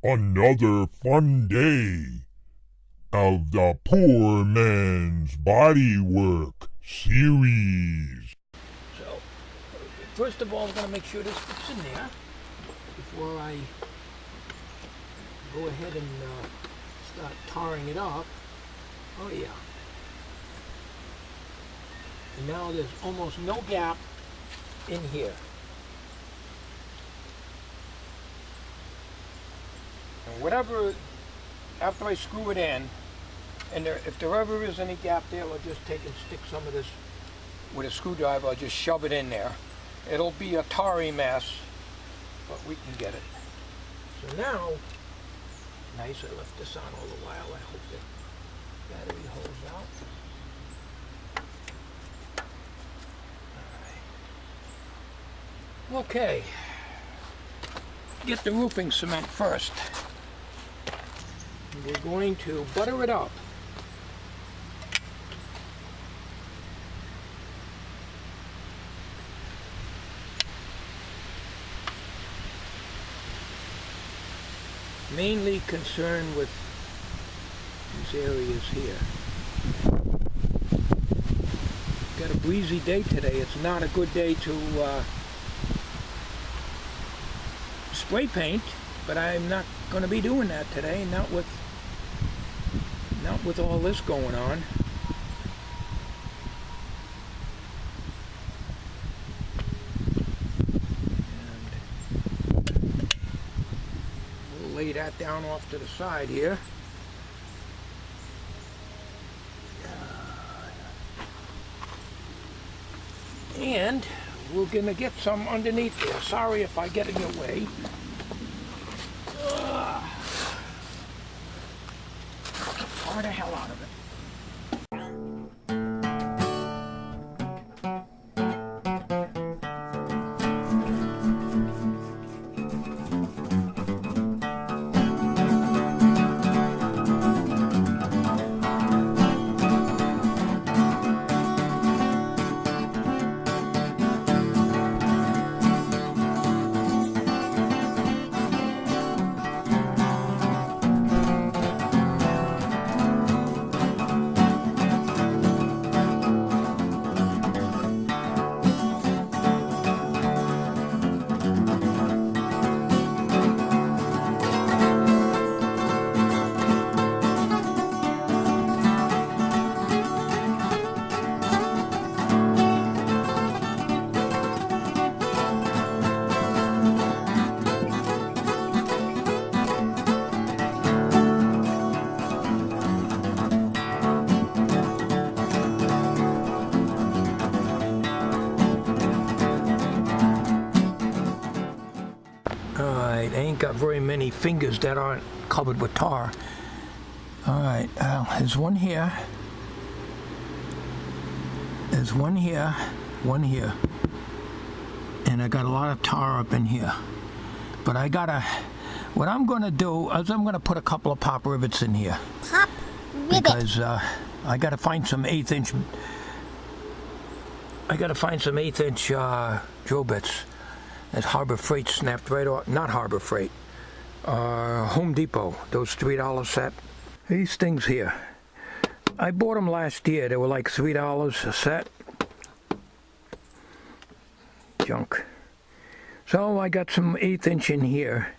another fun day of the Poor Man's Bodywork series. So, first of all, I'm going to make sure this fits in there before I go ahead and start tarring it up. Oh yeah. And now there's almost no gap in here. And whatever, after I screw it in, and if there ever is any gap there, I'll just take and stick some of this with a screwdriver. I'll just shove it in there. It'll be a tarry mess, but we can get it. So now, nice, I left this on all the while. I hope the battery holds out. All right. Okay, get the roofing cement first. We're going to butter it up. Mainly concerned with these areas here. Got a breezy day today. It's not a good day to spray paint, but I'm not going to be doing that today. Not with all this going on. Lay that down off to the side here. And we're gonna get some underneath there. Sorry if I get in your way. Far the hell out of it. Alright, I ain't got very many fingers that aren't covered with tar. Alright, there's one here. There's one here, one here. And I got a lot of tar up in here. But what I'm gonna do is I'm gonna put a couple of pop rivets in here. Pop rivet. Because I gotta find some 1/8 inch. I gotta find some 1/8 inch drill bits. That Harbor Freight snapped right off. Not Harbor Freight. Home Depot. Those $3 set. These things here. I bought them last year. They were like $3 a set. Junk. So I got some 1/8 inch in here.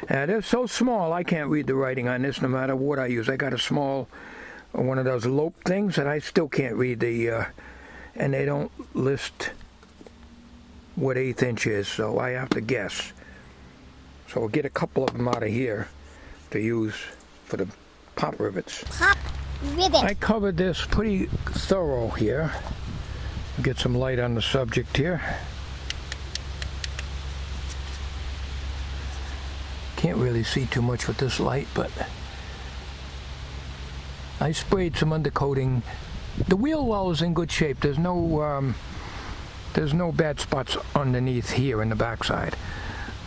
They're so small I can't read the writing on this no matter what I use. I got a small one of those lope things that I still can't read the and they don't list what 1/8 inch is, so I have to guess. So I'll get a couple of them out of here to use for the pop rivets. Pop rivet. I covered this pretty thorough here. Get some light on the subject here. Can't really see too much with this light, but I sprayed some undercoating. The wheel well is in good shape. There's no bad spots underneath here in the backside.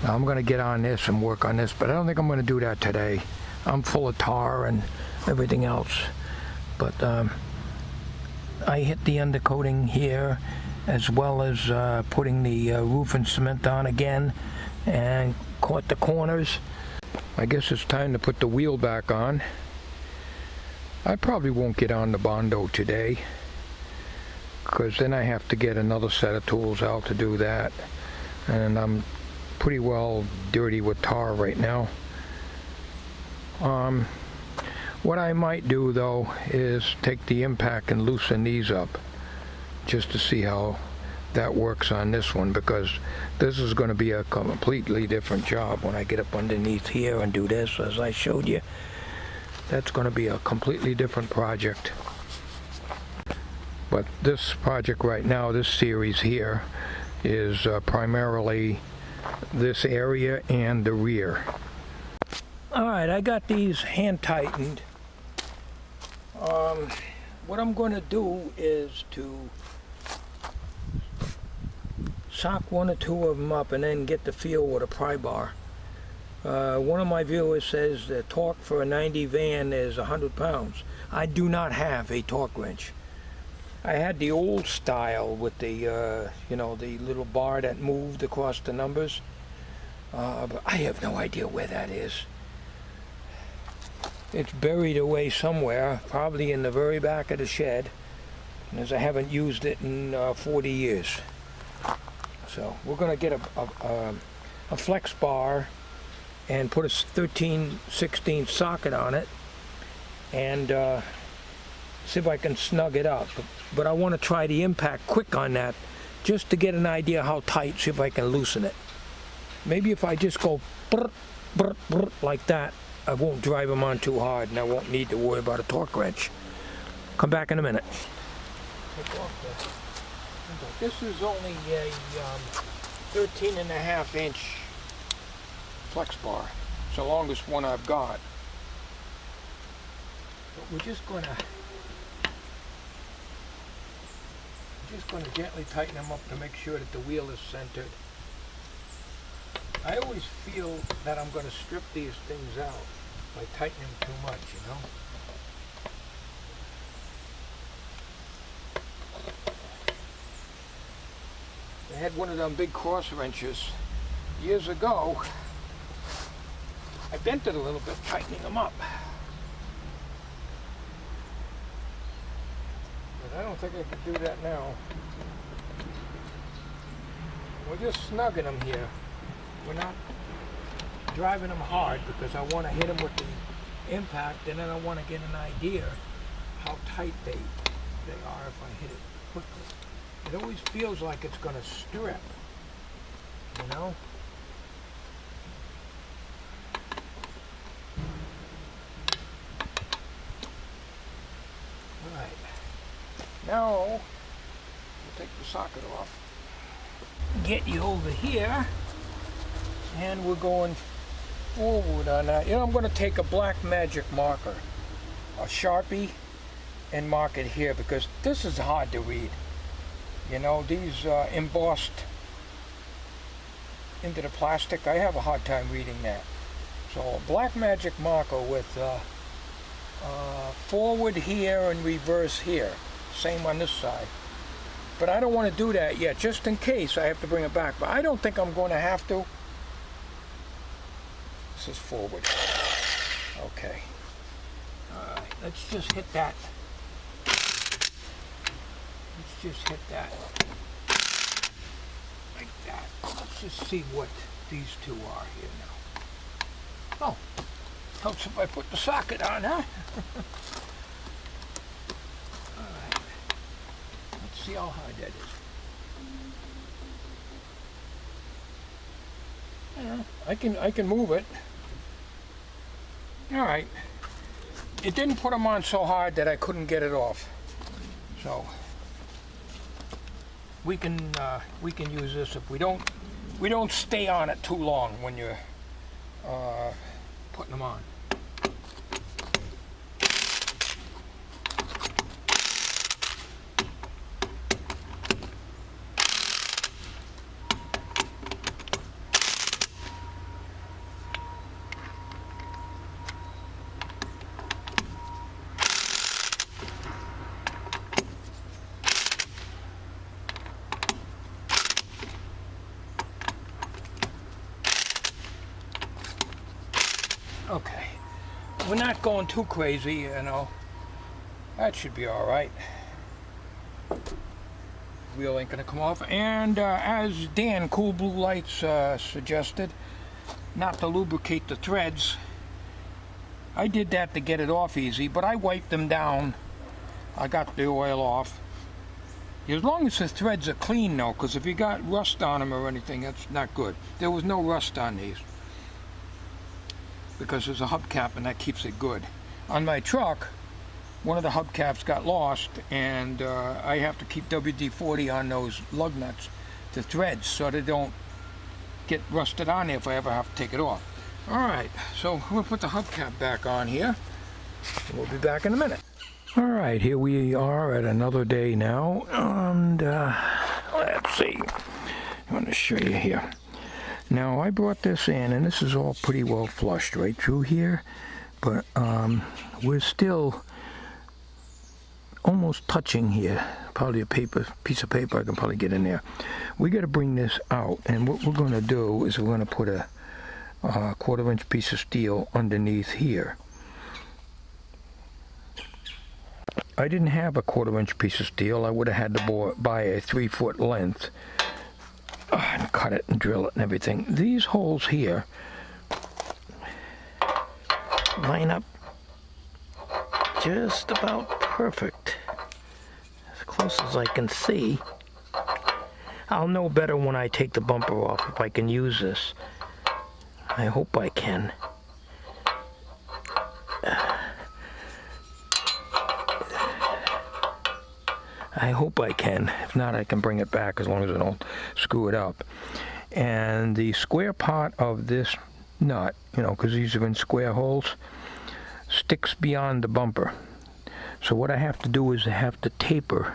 Now I'm going to get on this and work on this, but I don't think I'm going to do that today. I'm full of tar and everything else. But I hit the undercoating here as well as putting the roof and cement on again and caught the corners. I guess it's time to put the wheel back on. I probably won't get on the Bondo today, because then I have to get another set of tools out to do that. And I'm pretty well dirty with tar right now. What I might do though is take the impact and loosen these up just to see how that works on this one, because this is going to be a completely different job when I get up underneath here and do this as I showed you. That's going to be a completely different project. But this project right now, this series here, is primarily this area and the rear. Alright, I got these hand tightened. What I'm going to do is to sock one or two of them up and then get the feel with a pry bar. One of my viewers says the torque for a 90 van is 100 pounds. I do not have a torque wrench. I had the old style with the, you know, the little bar that moved across the numbers. But I have no idea where that is. It's buried away somewhere, probably in the very back of the shed, as I haven't used it in 40 years. So we're going to get a flex bar and put a 13/16 socket on it and see if I can snug it up. But I want to try the impact quick on that just to get an idea how tight, see if I can loosen it. Maybe if I just go brr, brr, brr, like that, I won't drive them on too hard and I won't need to worry about a torque wrench. Come back in a minute. This is only a 13.5-inch flex bar. It's the longest one I've got. But we're just going to gently tighten them up to make sure that the wheel is centered. I always feel that I'm going to strip these things out by tightening too much, you know. I had one of them big cross wrenches years ago. I bent it a little bit, tightening them up. But I don't think I can do that now. We're just snugging them here. We're not driving them hard because I want to hit them with the impact, and then I want to get an idea how tight they are if I hit it quickly. It always feels like it's going to strip, you know? Alright. Now, we'll take the socket off. Get you over here. And we're going forward on that. You know, I'm going to take a Black Magic marker, a Sharpie, and mark it here because this is hard to read. You know, these embossed into the plastic, I have a hard time reading that. So a Black Magic marker with forward here and reverse here. Same on this side. But I don't want to do that yet, just in case I have to bring it back. But I don't think I'm going to have to. This is forward. Okay. Alright, let's just hit that. Let's just hit that. Like that. Let's just see what these two are here now. Oh, helps if I put the socket on, huh? Alright. Let's see how hard that is. Yeah, I can move it. All right. It didn't put them on so hard that I couldn't get it off. So we can use this if we don't stay on it too long when you're putting them on. Okay. We're not going too crazy, you know. That should be all right. Wheel ain't gonna come off. And as Dan Cool Blue Lights suggested, not to lubricate the threads. I did that to get it off easy, but I wiped them down. I got the oil off. As long as the threads are clean though, because if you got rust on them or anything, that's not good. There was no rust on these, because there's a hubcap and that keeps it good. On my truck, one of the hubcaps got lost, and I have to keep WD-40 on those lug nuts, the threads, so they don't get rusted on there if I ever have to take it off. Alright, so we'll put the hubcap back on here. We'll be back in a minute. Alright, here we are at another day now, and let's see. I'm going to show you here. Now, I brought this in, and this is all pretty well flushed right through here, but we're still almost touching here. Probably a piece of paper I can probably get in there. We got to bring this out, and what we're going to do is we're going to put a 1/4 inch piece of steel underneath here. I didn't have a 1/4 inch piece of steel. I would have had to buy a 3-foot length and cut it and drill it and everything. These holes here line up just about perfect, as close as I can see. I'll know better when I take the bumper off if I can use this. I hope I can. I hope I can. If not, I can bring it back as long as I don't screw it up. And the square part of this nut, you know, because these are in square holes, sticks beyond the bumper. So what I have to do is I have to taper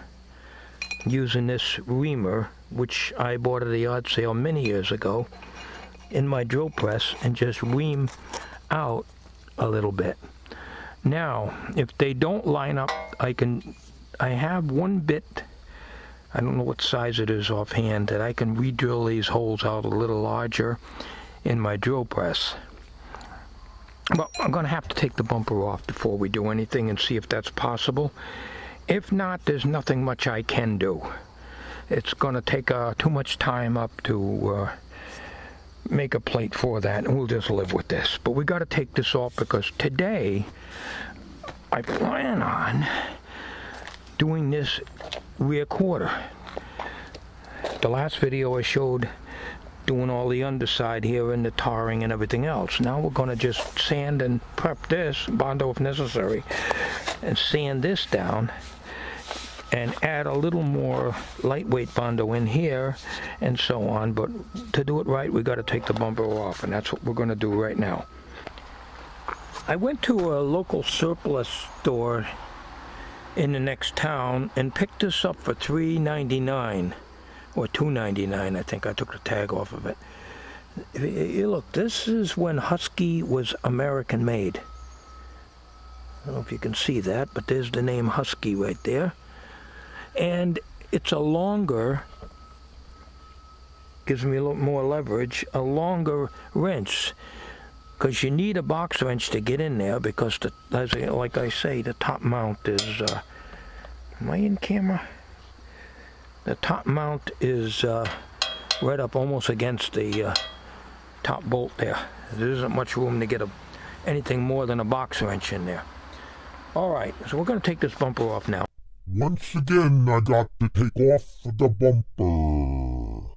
using this reamer, which I bought at a yard sale many years ago, in my drill press, and just ream out a little bit. Now, if they don't line up, I have one bit, I don't know what size it is offhand, that I can re-drill these holes out a little larger in my drill press. But I'm going to have to take the bumper off before we do anything and see if that's possible. If not, there's nothing much I can do. It's going to take too much time up to make a plate for that, and we'll just live with this. But we got to take this off because today I plan on doing this rear quarter. The last video I showed doing all the underside here and the tarring and everything else. Now we're going to just sand and prep this, Bondo if necessary, and sand this down and add a little more lightweight Bondo in here and so on. But to do it right, we got to take the bumper off, and that's what we're going to do right now. I went to a local surplus store in the next town and picked this up for $3.99 or $2.99. I think I took the tag off of it. Look, this is when Husky was American made. I don't know if you can see that, but there's the name Husky right there. And it's a longer, gives me a little more leverage, a longer wrench, because you need a box wrench to get in there, because like I say, the top mount is, am I in camera? The top mount is right up almost against the top bolt there. There isn't much room to get anything more than a box wrench in there. Alright, so we're going to take this bumper off now. Once again, I got to take off the bumper.